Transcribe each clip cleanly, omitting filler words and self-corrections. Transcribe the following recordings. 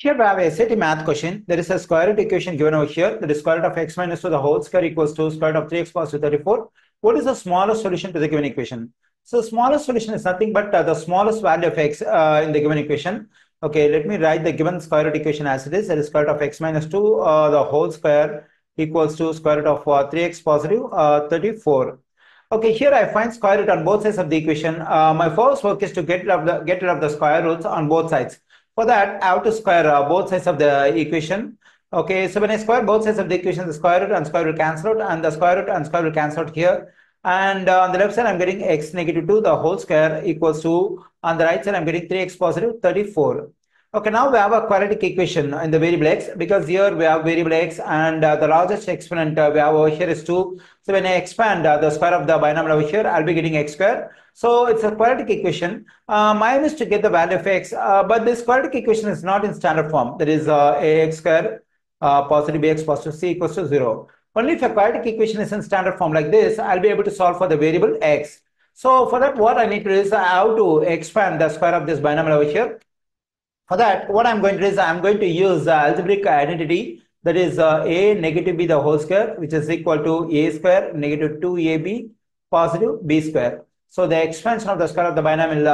Here we have a SAT math question. There is a square root equation given over here. That is square root of x minus 2 the whole square equals to square root of 3x positive 34. What is the smallest solution to the given equation? So smallest solution is nothing but the smallest value of x in the given equation. Okay, let me write the given square root equation as it is. That is square root of x minus 2 the whole square equals to square root of 3x positive 34. Okay, here I find square root on both sides of the equation. My first work is to get rid of the square roots on both sides. For that, I have to square both sides of the equation. Okay, so when I square both sides of the equation, the square root and square root cancel out, and the square root and square root cancel out here. And on the left side, I'm getting x negative 2 the whole square equals to, on the right side, I'm getting 3x positive 34. Okay, now we have a quadratic equation in the variable x, because here we have variable x and the largest exponent we have over here is 2. So when I expand the square of the binomial over here, I'll be getting x square. So it's a quadratic equation. My aim is to get the value of x, but this quadratic equation is not in standard form. That is ax square positive bx positive c equals to 0. Only if a quadratic equation is in standard form like this, I'll be able to solve for the variable x. So for that, what I need to do is I have to expand the square of this binomial over here. For that, what I'm going to do is I'm going to use the algebraic identity, that is a negative b the whole square, which is equal to a square negative 2ab positive b square. So the expansion of the square of the binomial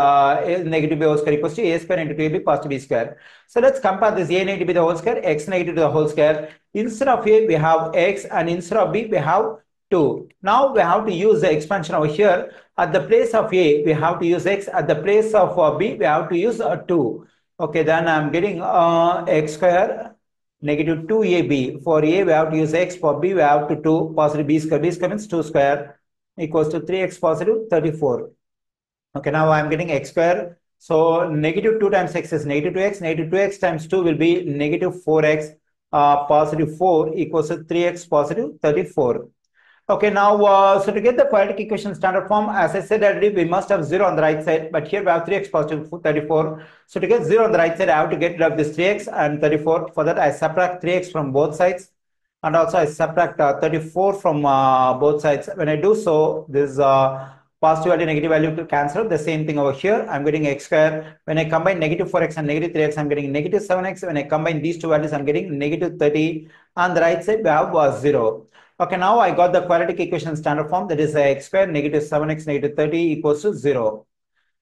is negative b whole square equals to a square into 2ab positive b square. So let's compare this a negative b the whole square, x negative to the whole square. Instead of a, we have x, and instead of b, we have 2. Now we have to use the expansion over here. At the place of a, we have to use x. At the place of b, we have to use 2. Okay, then I'm getting x square negative 2ab. For a, we have to use x. For b, we have to 2 positive b square. B square means 2 square equals to 3x positive 34. Okay, now I'm getting x square. So negative 2 times x is negative 2x. Negative 2x times 2 will be negative 4x positive 4 equals to 3x positive 34. Okay, now, so to get the quadratic equation standard form, as I said already, we must have 0 on the right side, but here we have 3x positive 34. So to get 0 on the right side, I have to get rid of this 3x and 34. For that, I subtract 3x from both sides, and also I subtract 34 from both sides. When I do so, this positive value, negative value to cancel. The same thing over here, I'm getting x square. When I combine negative 4x and negative 3x, I'm getting negative 7x. When I combine these two values, I'm getting negative 30. On the right side, we have 0. Okay, now I got the quadratic equation standard form, that is x square negative 7x negative 30 equals to 0.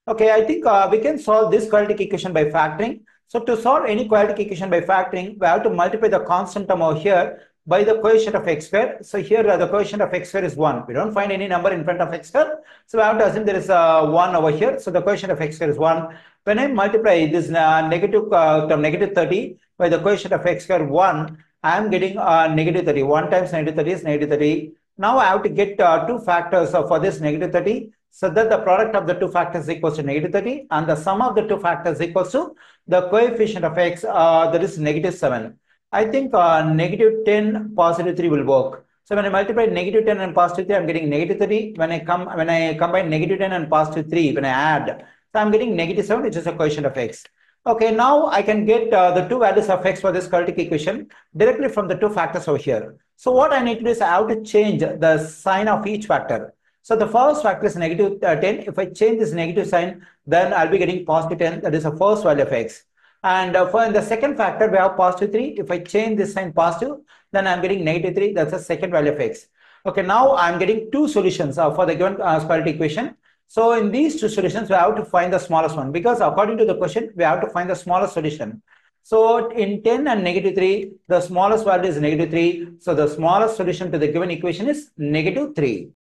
Okay, I think we can solve this quadratic equation by factoring. So to solve any quadratic equation by factoring, we have to multiply the constant term over here by the coefficient of x square. So here the coefficient of x square is 1. We don't find any number in front of x square. So we have to assume there is 1 over here. So the coefficient of x square is 1. When I multiply this negative term negative 30 by the coefficient of x square 1, I am getting negative 30. 1 times negative 30 is negative 30. Now I have to get two factors for this negative 30, so that the product of the two factors equals to negative 30, and the sum of the two factors equals to the coefficient of x, that is negative 7. I think negative 10 positive 3 will work. So when I multiply negative 10 and positive 3, I'm getting negative 30. When I combine negative 10 and positive 3, when I add, so I'm getting negative 7, which is a coefficient of x. Okay, now I can get the two values of x for this quadratic equation directly from the two factors over here. So what I need to do is I have to change the sign of each factor. So the first factor is negative 10. If I change this negative sign, then I'll be getting positive 10. That is the first value of x. And for the second factor, we have positive 3. If I change this sign positive, then I'm getting negative 3. That's the second value of x. Okay, now I'm getting two solutions for the given quadratic equation. So in these two solutions, we have to find the smallest one, because according to the question, we have to find the smallest solution. So in 10 and negative 3, the smallest value is negative 3. So the smallest solution to the given equation is negative 3.